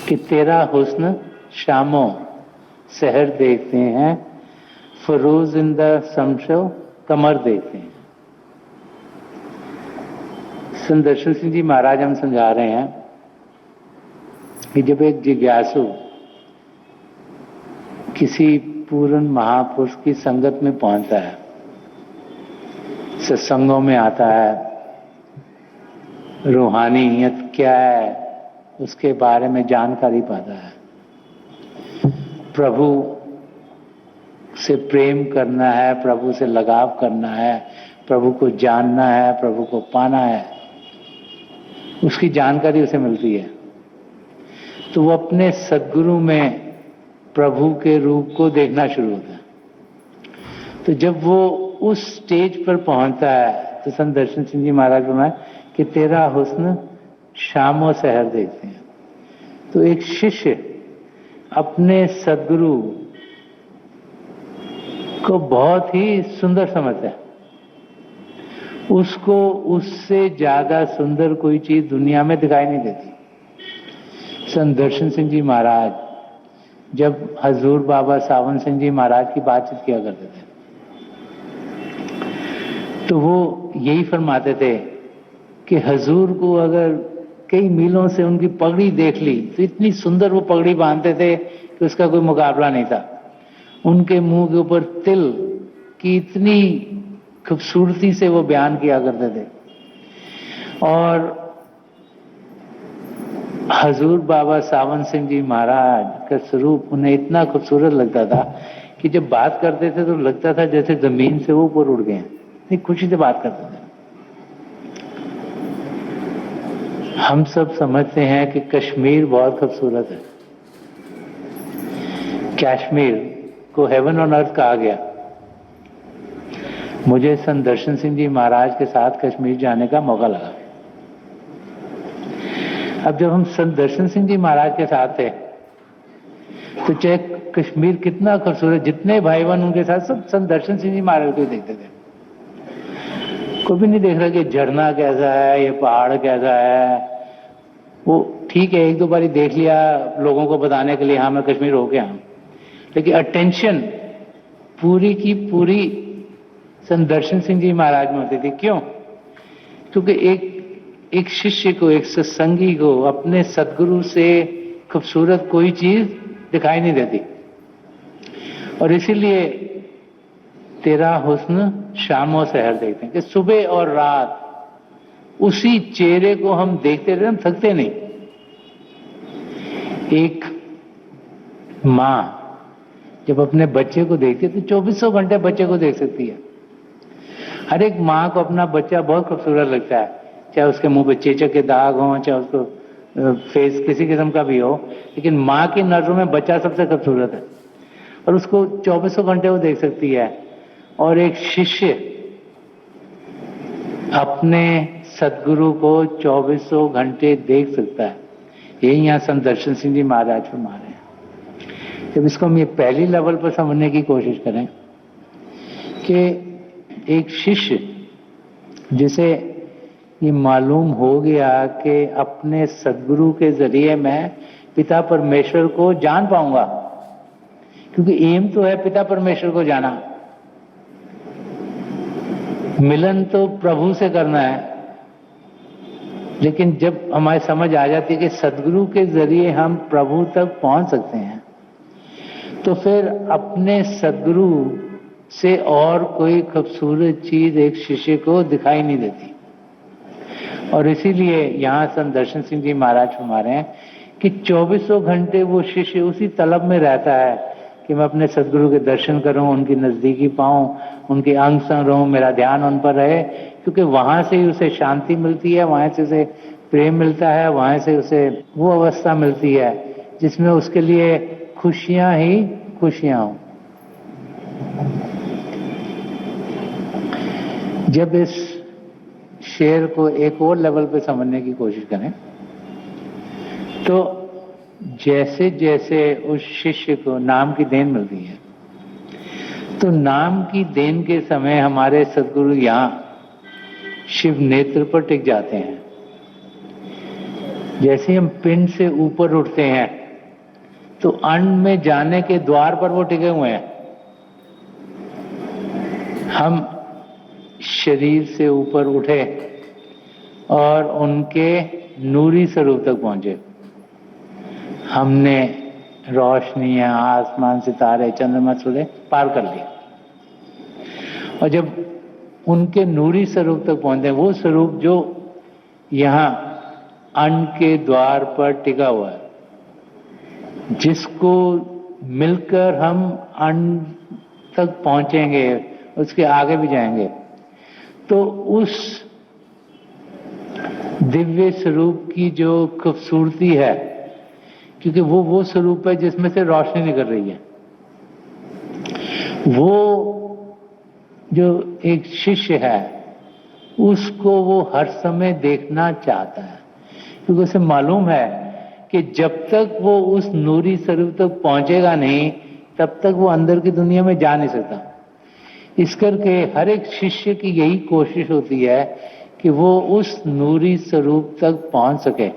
कि तेरा हुस्न शामो सहर देखते हैं, फरोज इन द समशो कमर देखते हैं। संत दर्शन सिंह जी महाराज हम समझा रहे हैं कि जब एक जिज्ञासु किसी पूर्ण महापुरुष की संगत में पहुंचता है, सत्संगों में आता है, रूहानियत क्या है उसके बारे में जानकारी पाता है, प्रभु से प्रेम करना है, प्रभु से लगाव करना है, प्रभु को जानना है, प्रभु को पाना है, उसकी जानकारी उसे मिलती है। तो वो अपने सद्गुरु में प्रभु के रूप को देखना शुरू होता है। तो जब वो उस स्टेज पर पहुंचता है तो संत दर्शन सिंह जी महाराज फरमाए कि तेरा हुस्न शामो सहर देखते हैं। तो एक शिष्य अपने सद्गुरु को बहुत ही सुंदर समझता है, उसको उससे ज्यादा सुंदर कोई चीज दुनिया में दिखाई नहीं देती। संत दर्शन सिंह जी महाराज जब हजूर बाबा सावन सिंह जी महाराज की बातचीत किया करते थे तो वो यही फरमाते थे कि हजूर को अगर कई मीलों से उनकी पगड़ी देख ली तो इतनी सुंदर वो पगड़ी बांधते थे कि उसका कोई मुकाबला नहीं था। उनके मुंह के ऊपर तिल की इतनी खूबसूरती से वो बयान किया करते थे। और हजूर बाबा सावन सिंह जी महाराज का स्वरूप उन्हें इतना खूबसूरत लगता था कि जब बात करते थे तो लगता था जैसे जमीन से वो ऊपर उड़ गए, इतनी खुशी से बात करते थे। हम सब समझते हैं कि कश्मीर बहुत खूबसूरत है, कश्मीर को हेवन ऑन अर्थ कहा गया। मुझे संत दर्शन सिंह जी महाराज के साथ कश्मीर जाने का मौका लगा। अब जब हम संत दर्शन सिंह जी महाराज के साथ थे तो चाहे कश्मीर कितना खूबसूरत, जितने भाई बहन उनके साथ सब संत दर्शन सिंह जी महाराज को देखते थे। कोई भी नहीं देख रहा कि झरना कैसा है, ये पहाड़ कैसा है। वो ठीक है, एक दो बारी देख लिया लोगों को बताने के लिए, हाँ मैं कश्मीर हो गया हूं, लेकिन अटेंशन पूरी की पूरी संत दर्शन सिंह जी महाराज में होती थी। क्यों? क्योंकि एक शिष्य को, एक सत्संगी को अपने सद्गुरु से खूबसूरत कोई चीज दिखाई नहीं देती। और इसीलिए तेरा हुस्न शामो सहर देखते हैं कि सुबह और रात उसी चेहरे को हम देखते रहते, हम थकते नहीं। एक मां जब अपने बच्चे को देखती है तो 2400 घंटे बच्चे को देख सकती है। हर एक मां को अपना बच्चा बहुत खूबसूरत लगता है, चाहे उसके मुंह पे चेचक के दाग हों, चाहे उसको फेस किसी किस्म का भी हो, लेकिन मां की नजरों में बच्चा सबसे खूबसूरत है और उसको 2400 घंटे वो देख सकती है। और एक शिष्य अपने सद्गुरु को 2400 घंटे देख सकता है। यही यहाँ संत दर्शन सिंह जी महाराज फरमा रहे हैं। जब इसको हम ये पहली लेवल पर समझने की कोशिश करें कि एक शिष्य जिसे ये मालूम हो गया कि अपने सद्गुरु के जरिए मैं पिता परमेश्वर को जान पाऊंगा, क्योंकि एम तो है पिता परमेश्वर को जाना, मिलन तो प्रभु से करना है। लेकिन जब हमारी समझ आ जाती है कि सद्गुरु के जरिए हम प्रभु तक पहुंच सकते हैं तो फिर अपने सद्गुरु से और कोई खूबसूरत चीज एक शिष्य को दिखाई नहीं देती। और इसीलिए यहाँ संत दर्शन सिंह जी महाराज फरमा रहे हैं कि 2400 घंटे वो शिष्य उसी तलब में रहता है कि मैं अपने सद्गुरु के दर्शन करूं, उनकी नजदीकी पाऊं, उनके अंग संग रहूं, मेरा ध्यान उन पर रहे, क्योंकि वहां से ही उसे शांति मिलती है, वहां से उसे प्रेम मिलता है, वहां से उसे वो अवस्था मिलती है जिसमें उसके लिए खुशियां ही खुशियां हों। जब इस शेर को एक और लेवल पे समझने की कोशिश करें तो जैसे जैसे उस शिष्य को नाम की देन मिलती है तो नाम की देन के समय हमारे सद्गुरु यहाँ शिव नेत्र पर टिक जाते हैं। जैसे हम पिंड से ऊपर उठते हैं तो अंड में जाने के द्वार पर वो टिके हुए हैं। हम शरीर से ऊपर उठे और उनके नूरी स्वरूप तक पहुंचे। हमने रोशनियां, आसमान, सितारे, चंद्रमा, सूर्य पार कर लिया। और जब उनके नूरी स्वरूप तक पहुंचते हैं, वो स्वरूप जो यहाँ अन्न के द्वार पर टिका हुआ है, जिसको मिलकर हम अन्न तक पहुंचेंगे, उसके आगे भी जाएंगे, तो उस दिव्य स्वरूप की जो खूबसूरती है, क्योंकि वो स्वरूप है जिसमें से रोशनी निकल रही है, वो जो एक शिष्य है उसको वो हर समय देखना चाहता है, क्योंकि उसे मालूम है कि जब तक वो उस नूरी स्वरूप तक पहुंचेगा नहीं, तब तक वो अंदर की दुनिया में जा नहीं सकता। इस करके हर एक शिष्य की यही कोशिश होती है कि वो उस नूरी स्वरूप तक पहुंच सके।